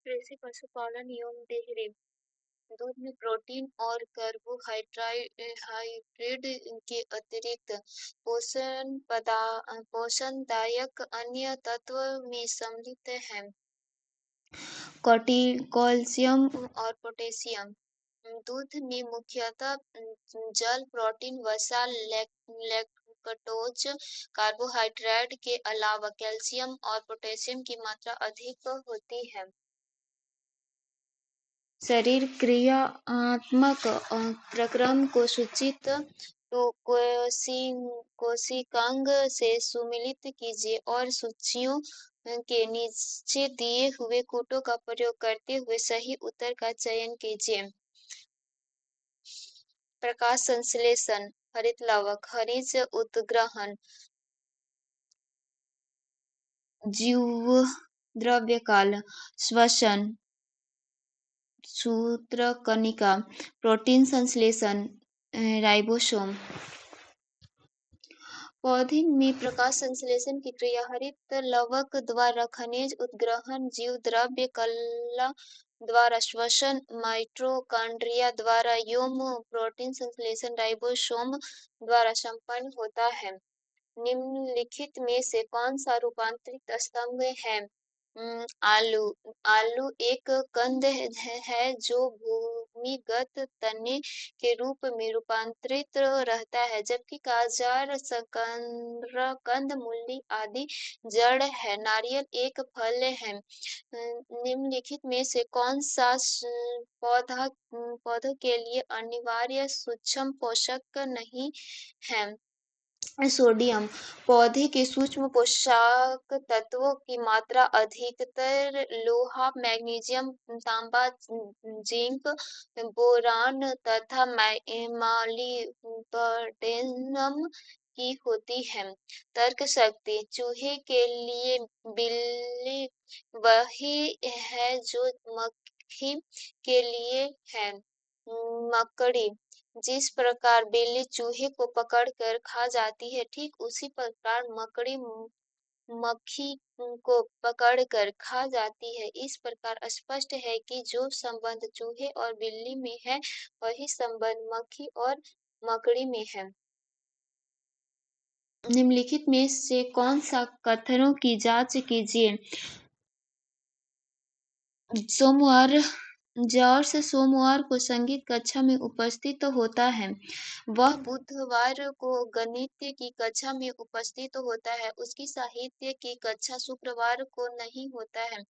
कृषि, पशुपालन एवं डेयरी। दूध में प्रोटीन और कार्बोहाइड्रेट के अतिरिक्त पोषणदायक अन्य तत्व में सम्मिलित हैं। कैल्शियम और पोटेशियम। दूध में मुख्यतः जल, प्रोटीन, वसा, लैक्टोज, कार्बोहाइड्रेट के अलावा कैल्शियम और पोटेशियम की मात्रा अधिक होती है। शरीर क्रियात्मक प्रक्रम को सूचित कोशिकांग से सम्मिलित कीजिए और सूचियों के नीचे दिए हुए कूटों का प्रयोग करते हुए सही उत्तर का चयन कीजिए। प्रकाश संश्लेषण, हरितलवक, खनिज उत्ग्रहण, जीवद्रव्यकाल, श्वसन, सूत्रकणिका, प्रोटीन संश्लेषण, राइबोसोम। पौधे में प्रकाश संश्लेषण की क्रिया हरितलवक द्वारा, खनिज उत्ग्रहण जीवद्रव्य कला द्वारा, श्वसन माइटोकॉन्ड्रिया द्वारा एवं प्रोटीन संश्लेषण राइबोसोम द्वारा संपन्न होता है। निम्नलिखित में से कौन सा रूपांतरित स्तंभ है? आलू। आलू एक कंद है जो भूमिगत तने के रूप में रूपांतरित रहता है, जबकि काजार, शकरकंद, मूली आदि जड़ है। नारियल एक फल है। निम्नलिखित में से कौन सा पौधों के लिए अनिवार्य सूक्ष्म पोषक नहीं है? सोडियम। पौधे के सूक्ष्म पोषक तत्वों की मात्रा अधिकतर लोहा, मैग्नीशियम, तांबा, जिंक, बोरान तथा मॉलिब्डेनम की होती है। तर्क शक्ति। चूहे के लिए बिल्ली वही है जो मक्खी के लिए है। मकड़ी। जिस प्रकार बिल्ली चूहे को पकड़कर खा जाती है, ठीक उसी प्रकार मकड़ी मक्खी को पकड़कर खा जाती है। इस प्रकार स्पष्ट है कि जो संबंध चूहे और बिल्ली में है, वही संबंध मक्खी और मकड़ी में है। निम्नलिखित में से कौन सा कथनों की जांच कीजिए? जॉर्ज सोमवार को संगीत कक्षा में उपस्थित होता है। वह बुधवार को गणित की कक्षा में उपस्थित होता है। उसकी साहित्य की कक्षा शुक्रवार को नहीं होता है।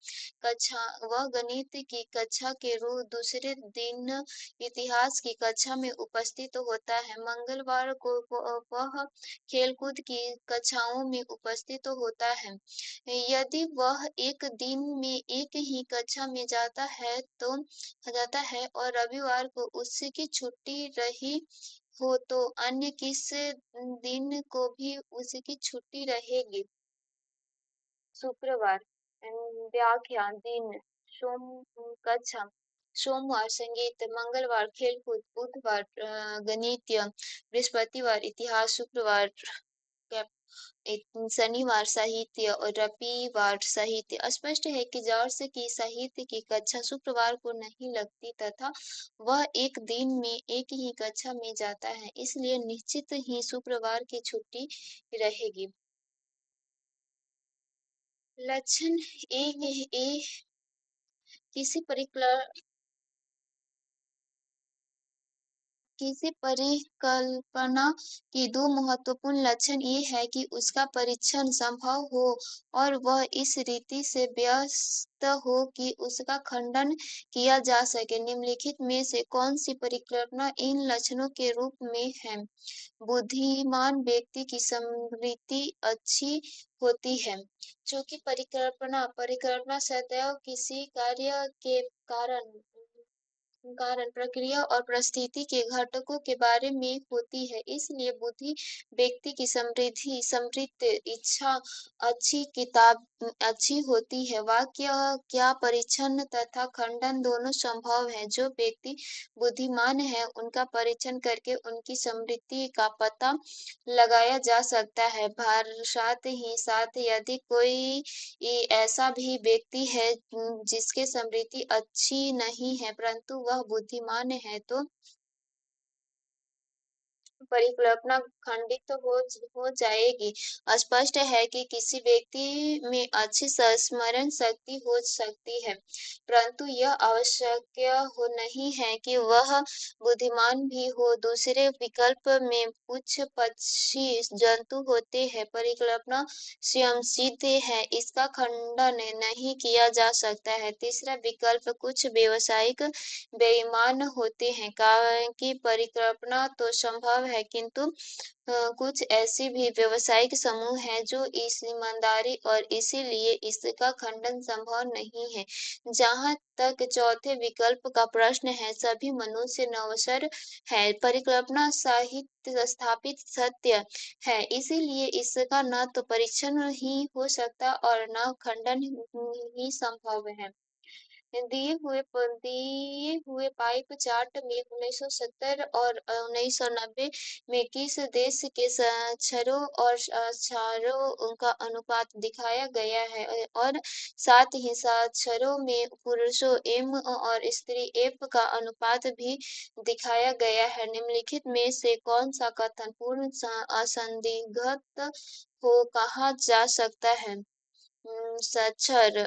वह गणित की कक्षा के दूसरे दिन इतिहास की कक्षा में उपस्थित होता है। मंगलवार को वह खेलकूद की कक्षाओं में उपस्थित होता है। यदि वह एक दिन में एक ही कक्षा में जाता है और रविवार को उसकी छुट्टी रही हो, तो अन्य किस दिन को भी उसकी छुट्टी रहेगी? शुक्रवार। व्याख्या दिन कक्षा। सोमवार संगीत, मंगलवार खेलकूद, बुधवार गणितीय, बृहस्पतिवार इतिहास, शुक्रवार शनिवार साहित्य और रविवार साहित्य। स्पष्ट है कि जॉर्ज की साहित्य की कक्षा शुक्रवार को नहीं लगती तथा वह एक दिन में एक ही कक्षा में जाता है, इसलिए निश्चित ही शुक्रवार की छुट्टी रहेगी। लक्षण ए किसी परिकल्पना की दो महत्वपूर्ण लक्षण ये है कि उसका परीक्षण संभव हो और वह इस रीति से व्यस्त हो कि उसका खंडन किया जा सके। निम्नलिखित में से कौन सी परिकल्पना इन लक्षणों के रूप में है? बुद्धिमान व्यक्ति की स्मृति अच्छी होती है। चूंकि परिकल्पना सदैव किसी कार्य के कारण कारण, प्रक्रिया और परिस्थिति के घटकों के बारे में होती है। इसलिए बुद्धि व्यक्ति की समृद्धि समृद्ध इच्छा अच्छी होती है। वाक्य क्या परीक्षण तथा खंडन दोनों संभव है। जो व्यक्ति बुद्धिमान है उनका परीक्षण करके उनकी समृद्धि का पता लगाया जा सकता है। साथ ही साथ यदि कोई ऐसा भी व्यक्ति है जिसके समृद्धि अच्छी नहीं है परंतु वह बुद्धिमान है तो परिकल्पना खंडित हो जाएगी। स्पष्ट है कि किसी व्यक्ति में अच्छी स्मरण शक्ति हो सकती है परंतु यह आवश्यक हो नहीं है कि वह बुद्धिमान भी हो। दूसरे विकल्प में कुछ पक्षी जंतु होते हैं परिकल्पना स्वयं सिद्ध है, इसका खंडन नहीं किया जा सकता है। तीसरा विकल्प कुछ व्यावसायिक बेईमान होते हैं कि परिकल्पना तो संभव है किंतु कुछ ऐसे भी व्यावसायिक समूह हैं जो इस ईमानदारी और इसीलिए इसका खंडन संभव नहीं है। जहाँ तक चौथे विकल्प का प्रश्न है, सभी मनुष्य नश्वर है। परिकल्पना साहित्य स्थापित सत्य है, इसीलिए इसका न तो परीक्षण ही हो सकता और न खंडन ही संभव है। दिए हुए पाइप चार्ट में 1970 और 1990 में किस देश के क्षरों और अक्षरों का अनुपात दिखाया गया है और साथ ही क्षरों में पुरुषों एम और स्त्री एफ का अनुपात भी दिखाया गया है। निम्नलिखित में से कौन सा कथन पूर्ण असंदिग्ध हो कहा जा सकता है। साक्षर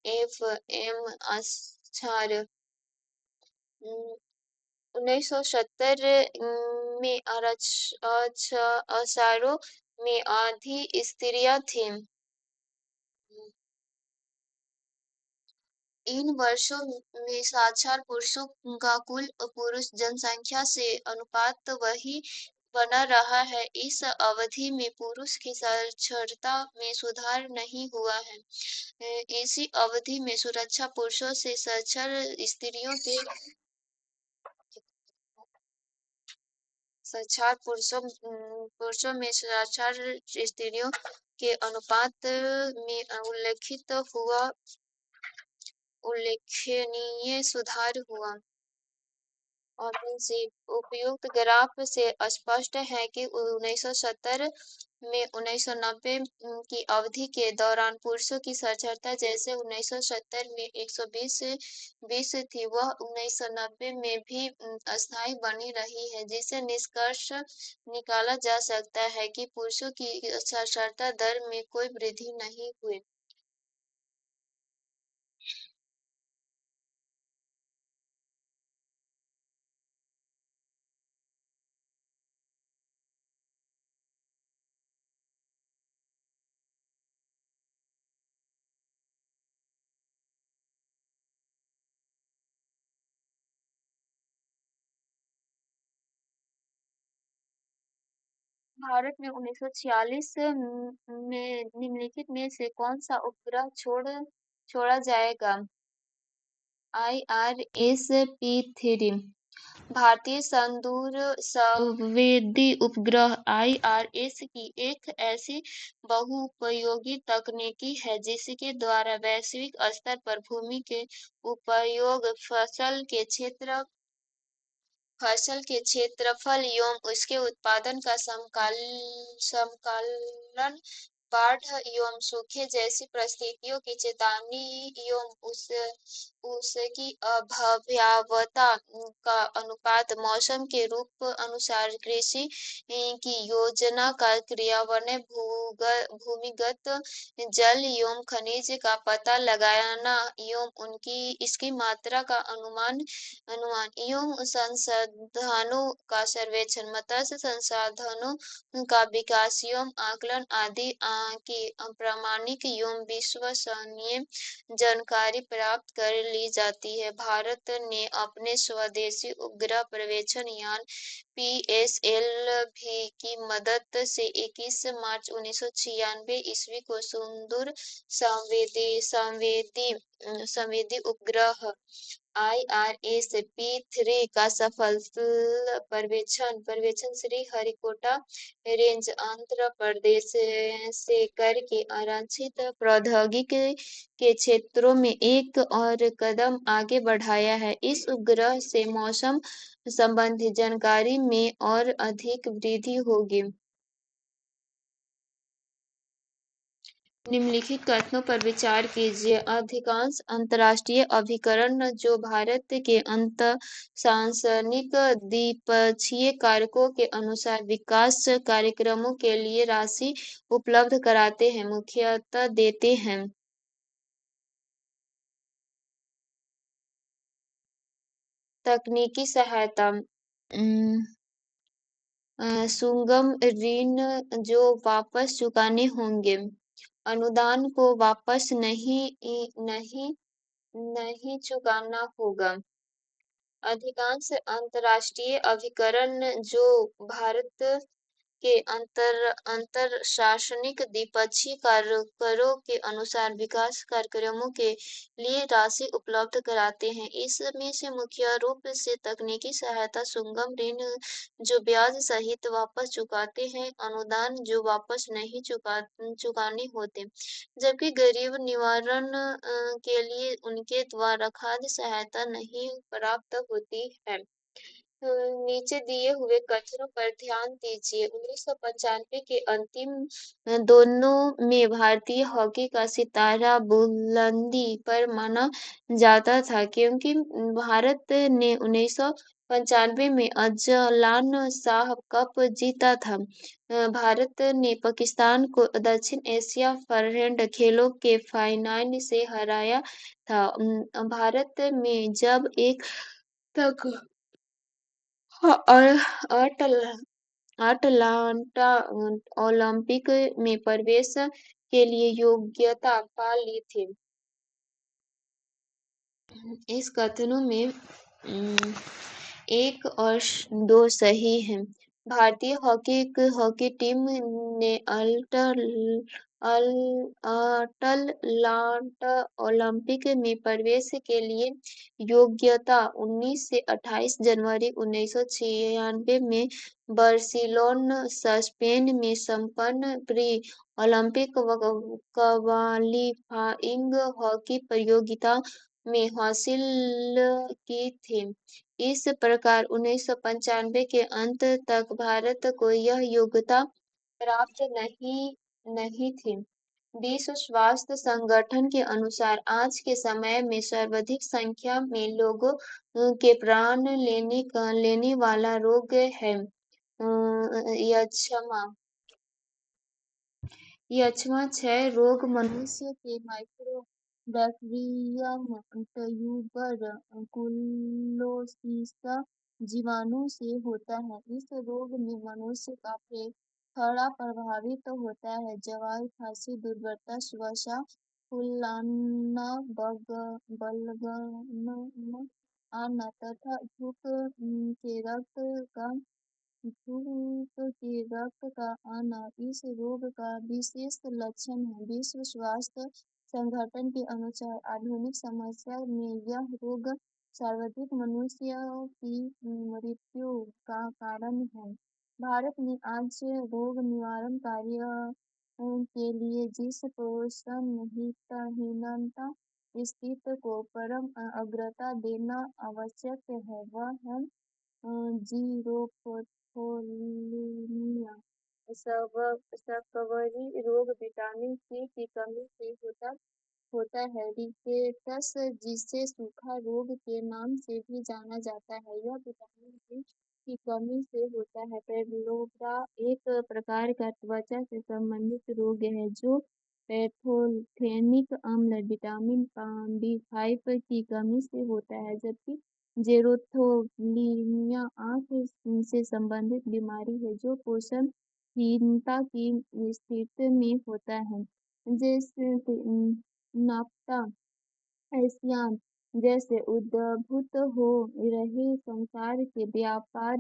एफ एम अक्षर 1970 में अक्षरों में आधी स्त्रियां थीं। इन वर्षों में साक्षर पुरुषों का कुल पुरुष जनसंख्या से अनुपात वही बना रहा है। इस अवधि में पुरुष की साक्षरता में सुधार नहीं हुआ है। इसी अवधि में सुरक्षा पुरुषों से साक्षर स्त्रियों के साक्षर पुरुषों में साक्षर स्त्रियों के अनुपात में उल्लेखनीय सुधार हुआ। ऑप्शन सी उपयुक्त ग्राफ से स्पष्ट है कि 1970 में 1990 की अवधि के दौरान पुरुषों की साक्षरता जैसे 1970 में 120 थी वह 1990 में भी अस्थायी बनी रही है, जिससे निष्कर्ष निकाला जा सकता है कि पुरुषों की साक्षरता दर में कोई वृद्धि नहीं हुई। भारत में 1946 में निम्नलिखित में से कौन सा उपग्रह छोड़ा जाएगा। IRS-P3 भारतीय संदूर संवेदी उपग्रह IRS की एक ऐसी बहुउपयोगी तकनीकी है जिसके द्वारा वैश्विक स्तर पर भूमि के उपयोग फसल के क्षेत्रफल एवं उसके उत्पादन का समकालन बाढ़ एवं सूखे जैसी परिस्थितियों की चेतावनी एवं उसकी भयावहता का अनुपात मौसम के रूप अनुसार कृषि की योजना का क्रियान्वयन भूमिगत जल एवं खनिज का पता लगाना एवं इसकी मात्रा का अनुमान एवं संसाधनों का सर्वेक्षण मत्स्य संसाधनों का विकास एवं आकलन आदि की प्रामाणिक एवं विश्वसनीय जानकारी प्राप्त कर ली जाती है। भारत ने अपने स्वदेशी उपग्रह पर्यवेक्षण यान पीएसएल भी की मदद से 21 मार्च 1996 ईस्वी को सुदूर संवेदी उपग्रह IRS-P3 का सफल पर्यवेक्षण श्रीहरिकोटा रेंज आंध्र प्रदेश से करके आरक्षित प्रौद्योगिकी के क्षेत्रों में एक और कदम आगे बढ़ाया है। इस उपग्रह से मौसम संबंधी जानकारी में और अधिक वृद्धि होगी। निम्नलिखित कथनों पर विचार कीजिए। अधिकांश अंतर्राष्ट्रीय अभिकरण जो भारत के अंतरसांसनिक द्विपक्षीय कारकों के अनुसार विकास कार्यक्रमों के लिए राशि उपलब्ध कराते हैं, मुख्यतः देते हैं। तकनीकी सहायता, सुगम ऋण जो वापस चुकाने होंगे, अनुदान को वापस नहीं नहीं चुकाना होगा। अधिकांश अंतर्राष्ट्रीय अभिकरण जो भारत के अंतरशासनिक द्विपक्षीय करों के अनुसार विकास कार्यक्रमों के लिए राशि उपलब्ध कराते हैं। इसमें से मुख्य रूप से तकनीकी सहायता, सुगम ऋण जो ब्याज सहित वापस चुकाते हैं, अनुदान जो वापस नहीं चुकाने होते, जबकि गरीब निवारण के लिए उनके द्वारा खाद्य सहायता नहीं प्राप्त होती है। नीचे दिए हुए कथनों पर ध्यान दीजिए। 1995 के अंतिम दोनों में भारतीय हॉकी का सितारा बुलंदी पर माना जाता था, क्योंकि भारत ने 1995 में अजलान शाह कप जीता था। भारत ने पाकिस्तान को दक्षिण एशिया फ्रेंड खेलों के फाइनल से हराया था। भारत में जब एक तक अटलांटा ओलंपिक में प्रवेश के लिए योग्यता पा ली थी। इस कथनों में एक और दो सही हैं। भारतीय हॉकी टीम ने अटलांटा ओलंपिक में प्रवेश के लिए योग्यता 19 से 28 जनवरी 1996 में बार्सिलोना, स्पेन में संपन्न प्री ओलंपिक क्वालिफाइंग हॉकी प्रतियोगिता में हासिल की थी। इस प्रकार 1995 के अंत तक भारत को यह योग्यता प्राप्त नहीं थी। विश्व स्वास्थ्य संगठन के अनुसार आज के समय में सर्वाधिक संख्या में लोगों के प्राण लेने वाला रोग है यक्ष्मा क्षय रोग। मनुष्य के माइक्रोबैक्टीरियम ट्यूबरकुलोसिस जीवाणु से होता है। इस रोग में मनुष्य का फेफड़ा प्रभावित होता है। जवाई, खांसी, दुर्बलता, श्वास फूलना, बलगम आना तथा धूप के रक्त का आना इस रोग का विशेष लक्षण है। विश्व स्वास्थ्य संगठन के अनुसार आधुनिक समस्या में यह रोग सर्वाधिक मनुष्यों की मृत्यु का कारण है। भारत ने आज रोग निवारण कार्य के लिए जिस पोषणहीनता स्थिति को परम अग्रता देना आवश्यक है, वह है जीरोफोथोलीमिया। सकवरी रोग विटामिन सी की कमी से होता है। रिकेटस, जिसे सूखा रोग के नाम से भी जाना जाता है, यह विटामिन डी की कमी से होता है। पेल्मोग्रा एक प्रकार का त्वचा से संबंधित रोग है जो पैथोथेनिक अम्ल विटामिन B5 की कमी से होता है, जबकि जेरोथोलीमिया आंख से संबंधित बीमारी है जो पोषणहीनता की स्थिति में होता है। जैसे नाफ्ता एशियान जैसे उद्भूत हो रहे संसार के व्यापार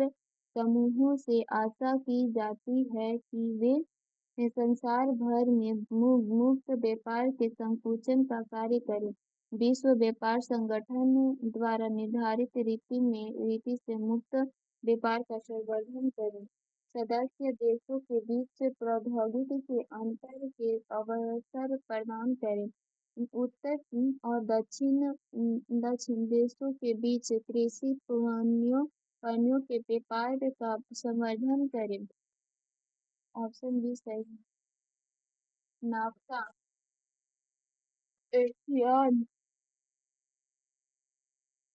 समूहों से आशा की जाती है कि वे संसार भर में मुक्त व्यापार के संकुचन का कार्य करें। विश्व व्यापार संगठन द्वारा निर्धारित रीति से मुक्त व्यापार का संवर्धन करें। सदस्य देशों के बीच प्रौद्योगिकी के अंतर के अवसर प्रदान करें। उत्तर और दक्षिण देशों के बीच कृषि पणियों के व्यापार का संवर्धन करें। ऑप्शन बी सही है। नाफ्ता, एशियान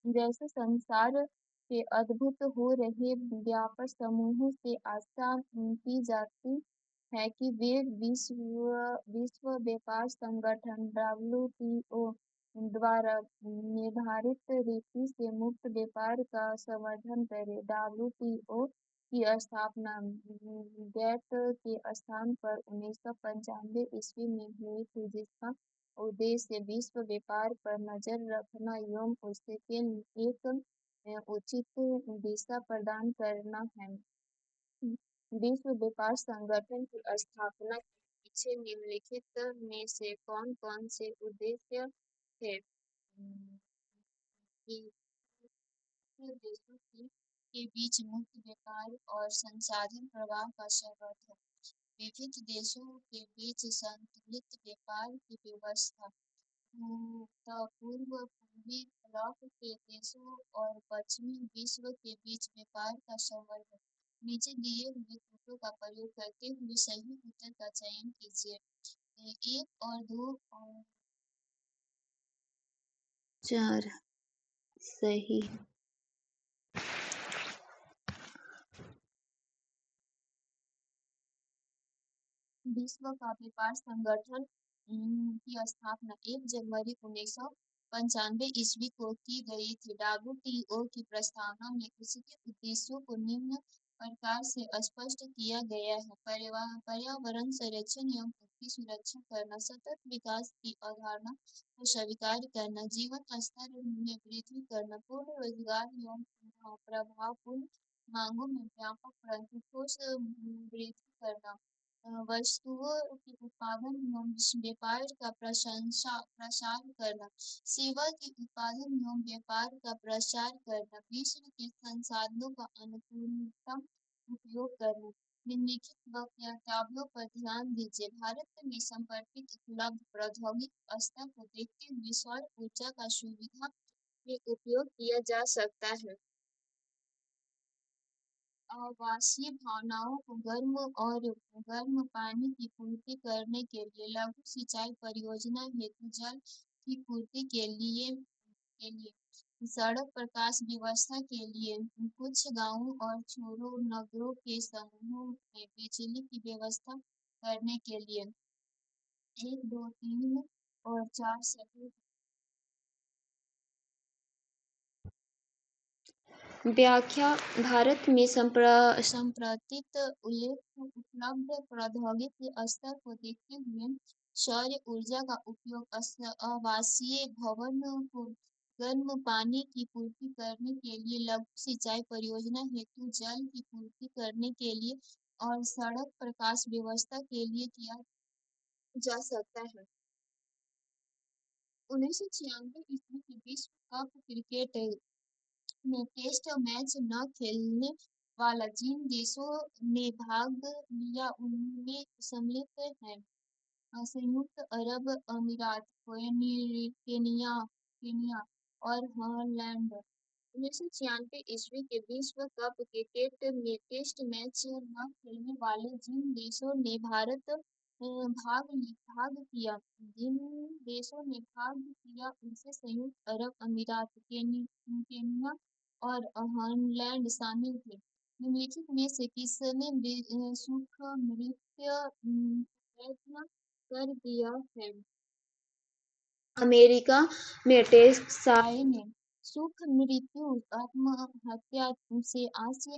जैसे संसार के अद्भुत हो रहे व्यापार समूहों से आशा की जाती है कि वे विश्व व्यापार संगठन (डब्ल्यूटीओ) द्वारा निर्धारित रीति से मुक्त व्यापार का संवर्धन करें। डब्ल्यूटीओ की स्थापना गैट के स्थान पर 1995 ईस्वी में हुई थी, जिसका उद्देश्य विश्व व्यापार पर नजर रखना एवं उसके एक उचित दिशा प्रदान करना है। विश्व व्यापार संगठन की स्थापना के पीछे निम्नलिखित में से कौन कौन से उद्देश्य थे? कि देशों के बीच मुक्त व्यापार और संसाधन प्रवाह का संवर्धन, विविध देशों के बीच संतुलित व्यापार की व्यवस्था, पूर्वी ब्लॉक के देशों और पश्चिमी विश्व के बीच व्यापार का संवर्धन। नीचे दिए हुए तत्वों का प्रयोग करते हुए सही उत्तर का चयन कीजिए। 1 और 2 और 4 सही। विश्व का व्यापार संगठन की स्थापना 1 जनवरी 1995 ईस्वी को की गई थी। डब्ल्यूटीओ की प्रस्तावना में उसके उद्देश्यों को निम्न प्रकार से स्पष्ट किया गया है: पर्यावरण संरक्षण एवं उसकी सुरक्षा करना, सतत विकास की अवधारणा को स्वीकार करना, जीवन स्तर में वृद्धि करना, पूर्ण रोजगार एवं प्रभावपूर्ण मांगों में व्यापक परंतु ठोस वृद्धि करना, वस्तुओं के उत्पादन एवं व्यापार का प्रसार करना, सेवा के उत्पादन एवं व्यापार का प्रसार करना, विश्व के संसाधनों का अनुकूलतम उपयोग करना। निम्नलिखित वक्तव्यों पर ध्यान दीजिए। भारत में संपर्कित उपलब्ध प्रौद्योगिक स्तर को देखते हुए सौर ऊर्जा का सुविधा में उपयोग किया जा सकता है। आवासीय भावनाओं को गर्म पानी की पूर्ति करने के लिए लघु सिंचाई परियोजना हेतु जल की पूर्ति के लिए सड़क प्रकाश व्यवस्था के लिए कुछ गांवों और छोरो नगरों के समूहों में बिजली की व्यवस्था करने के लिए 1, 2, 3 और 4 सही। व्याख्या: भारत में संप्रतित उपलब्ध प्रौद्योगिकी स्तर को देखते हुए सौर ऊर्जा का उपयोग आवासीय भवनों को गर्म पानी की पूर्ति करने के लिए, लघु सिंचाई परियोजना हेतु जल की पूर्ति करने के लिए और सड़क प्रकाश व्यवस्था के लिए किया जा सकता है। 1996 ईस्वी के विश्व कप क्रिकेट में टेस्ट मैच न खेलने वाला जिन देशों ने भाग लिया उनमें सम्मिलित हैं संयुक्त अरब अमीरात, केनिया और हॉलैंड। 1996 ईस्वी के विश्व कप क्रिकेट में टेस्ट मैच न खेलने वाले जिन देशों ने भाग किया जिन देशों ने भाग किया उनसे संयुक्त अरब अमीरात, केनिया और हॉलैंड शामिल थे। निम्नलिखित में से किसने सुख मृत्यु प्रयत्न कर दिया है? अमेरिका में टेक्सास ने सुख मृत्यु आत्महत्या से आसे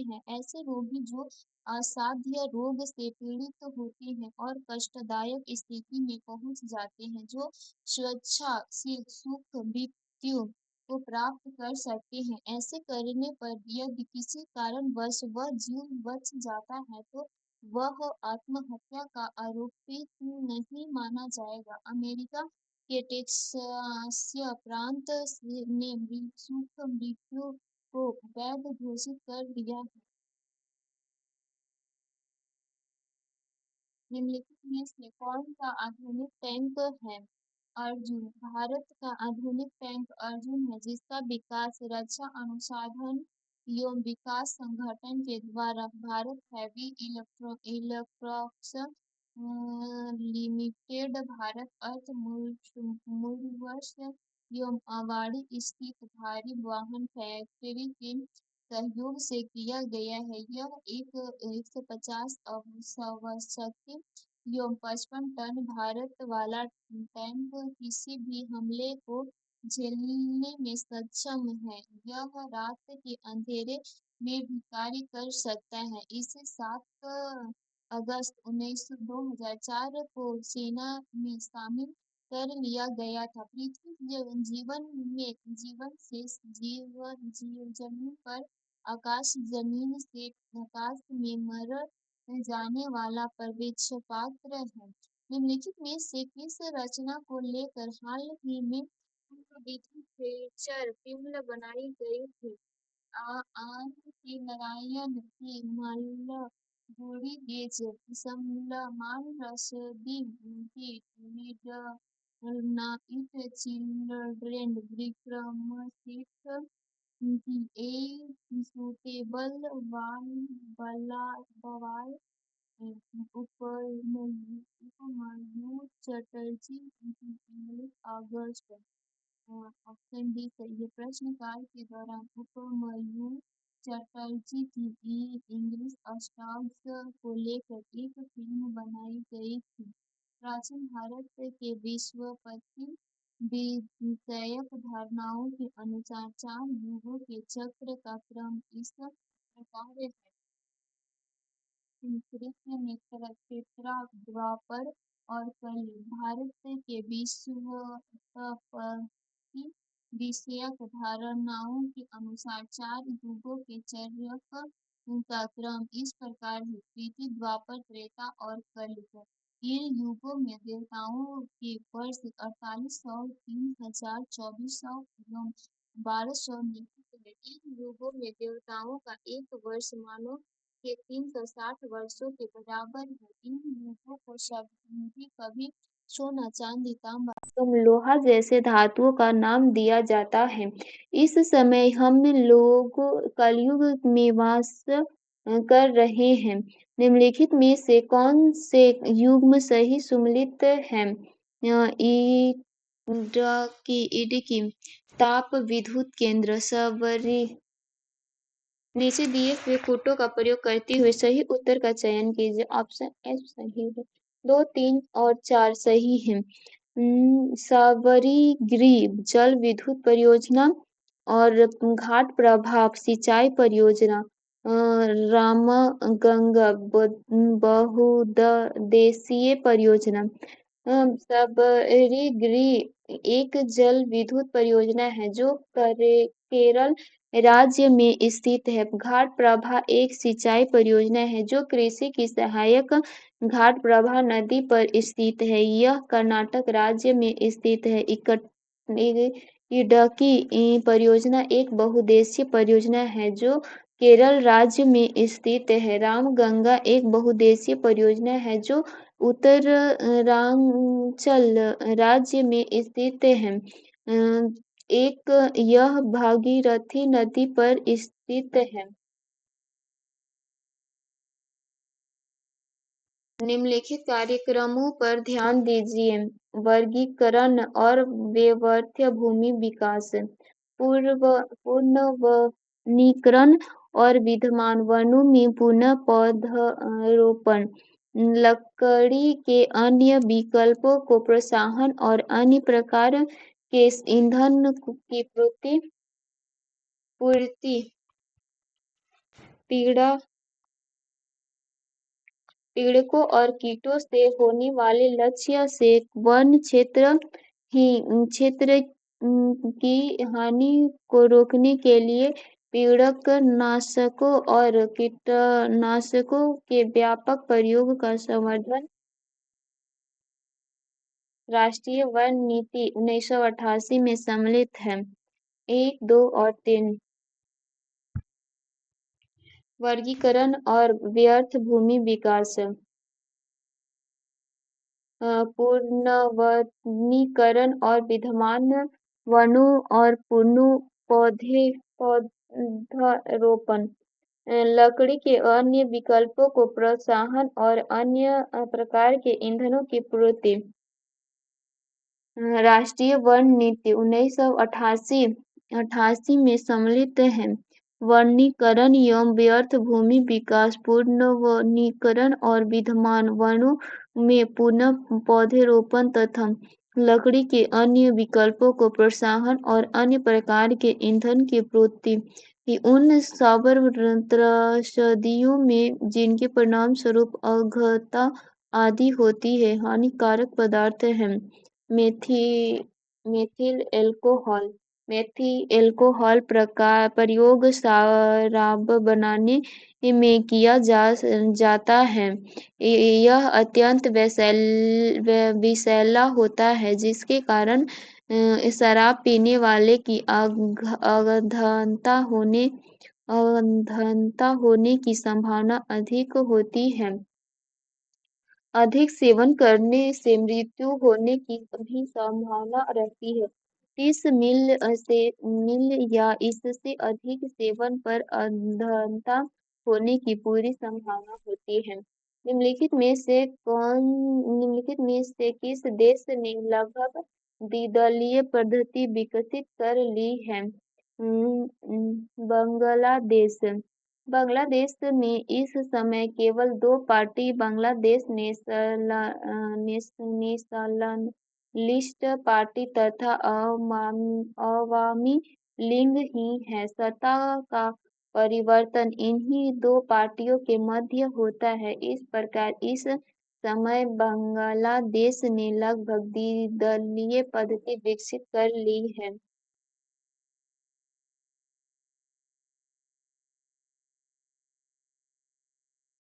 है। ऐसे रोगी जो असाध्य रोग से पीड़ित होते हैं और कष्टदायक स्थिति में पहुंच जाते हैं, जो स्वेच्छा से सुख मृत्यु को प्राप्त कर सकते हैं। ऐसे करने पर यदि किसी कारणवश वह जीव बच जाता है तो वह आत्महत्या का आरोपी नहीं माना जाएगा। अमेरिका के टेक्सास प्रांत ने सूक्ष्म मृत्यु को वैध घोषित कर दिया है। निम्नलिखित में से कौन सा आधुनिक टैंक है? अर्जुन। भारत का आधुनिक टैंक अर्जुन है, जिसका विकास रक्षा अनुसंधान एवं विकास संगठन के द्वारा Bharat heavy electronics limited, Bharat earth movers एवं अवाड़ी स्थित भारी वाहन फैक्ट्री के सहयोग से किया गया है। यह एक 150 अश्वशक्ति एवं 55 टन भारत वाला टैंक किसी भी हमले को झेलने में सक्षम है। यह रात के अंधेरे में भी कार्य कर सकता है। इसे 7 अगस्त 2004 को सेना में शामिल कर लिया गया था। पृथ्वी जीवन से जमीन पर, आकाश जमीन से आकाश में मर जाने वाला प्रवेशपात्र है। निम्नलिखित में से किस रचना को लेकर हाल ही में विधि फीचर फिल्म बनाई गई थी? आर के नारायण की मल्लगुडी गेज, सलमान रश्दी की मिडनाइट चिल्ड्रेन, विक्रमशिख की ए सूटेबल बवाल, उपमन्यु चटर्जी की इंग्लिश ऑगस्ट। ऑप्शन डी सही है। प्रश्नकाल के दौरान उपमन्यु चटर्जी की इंग्लिश स्टॉग्स को लेकर एक फिल्म बनाई गई थी। प्राचीन भारत के विश्वपति विषयक धारणाओं के अनुसार 4 युगों के चक्र का क्रम इस प्रकार है। कृष्ण ने त्रेता, द्वापर और कली। भारत के विश्वोत्पत्ति विषयक धारणाओं के अनुसार 4 युगों के चक्र का क्रम इस प्रकार है: कृति, द्वापर, त्रेता और कलियुग। इन युगों में देवताओं के वर्ष 4800, 3000, 2400 एवं 1200 निहित है। इन युगों में देवताओं का एक वर्ष मानव के 360 वर्षों के बराबर है। इन युगों को कभी सोना, चांदी, तांबा एवं लोहा जैसे धातुओं का नाम दिया जाता है। इस समय हम लोग कलयुग में वास कर रहे हैं। निम्नलिखित में से कौन से युग्म सही सम्मिलित है? इडकी, ताप विद्युत केंद्र, सवरी। नीचे दिए हुए फोटो का प्रयोग करते हुए सही उत्तर का चयन कीजिए। ऑप्शन एफ सही है। 2, 3 और 4 सही है। साबरीगिरी जल विद्युत परियोजना और घाट प्रभाव सिंचाई परियोजना, रामगंगा बहुउद्देशीय परियोजना। सबरीगिरी एक जल विद्युत परियोजना है जो केरल राज्य में स्थित है। घाट प्रभा एक सिंचाई परियोजना है जो कृषि की सहायक घाट प्रभा नदी पर स्थित है। यह कर्नाटक राज्य में स्थित है। इडुक्की परियोजना एक बहुउद्देशीय परियोजना है जो केरल राज्य में स्थित है। रामगंगा एक बहुउद्देशीय परियोजना है जो उत्तरांचल राज्य में स्थित है। यह भागीरथी नदी पर स्थित है। निम्नलिखित कार्यक्रमों पर ध्यान दीजिए: वर्गीकरण और वैवर्त्य भूमि विकास, पुनर्वनीकरण और विद्यमान वनों में पुनः पौधरोपण, लकड़ी के अन्य विकल्पों को प्रोत्साहन और अन्य प्रकार के ईंधन की पूर्ति, पीड़कों और कीटों से होने वाले लक्ष्य से वन क्षेत्र की हानि को रोकने के लिए पीड़कनाशकों और कीटनाशकों के व्यापक प्रयोग का समर्थन राष्ट्रीय वन नीति 1988 में सम्मिलित है। 1, 2 और 3 वर्गीकरण और व्यर्थ भूमि विकास पुनर्वनीकरण और विद्यमान वनों और पौधरोपण लकड़ी के अन्य विकल्पों को प्रोत्साहन और अन्य प्रकार के ईंधनों की पूर्ति राष्ट्रीय वन नीति 1988 में सम्मिलित है। वनीकरण एवं व्यर्थ भूमि विकास पुनर्वनीकरण और विद्यमान वनों में पुनः पौधरोपण तथा लकड़ी के अन्य विकल्पों को प्रोत्साहन और अन्य प्रकार के ईंधन की पूर्ति उन त्रस्तियों में जिनके परिणामस्वरूप अघातता आदि होती है हानिकारक पदार्थ हैं मेथिल एल्कोहल प्रयोग शराब बनाने में किया जाता है। यह अत्यंत विषैला होता है जिसके कारण शराब पीने वाले की अधमता होने की संभावना अधिक होती है। अधिक सेवन करने से मृत्यु होने की भी संभावना रहती है। 30 मील या इससे अधिक सेवन पर अंधता होने की पूरी संभावना होती है। निम्नलिखित में से किस देश ने लगभग द्विदलीय पद्धति विकसित कर ली है? बांग्लादेश। बांग्लादेश में इस समय केवल 2 पार्टी बांग्लादेश नेशनलिस्ट पार्टी तथा अवामी लीग ही है। सत्ता का परिवर्तन इन्हीं 2 पार्टियों के मध्य होता है। इस प्रकार इस समय बांग्लादेश ने लगभग द्विदलीय पद्धति विकसित कर ली है।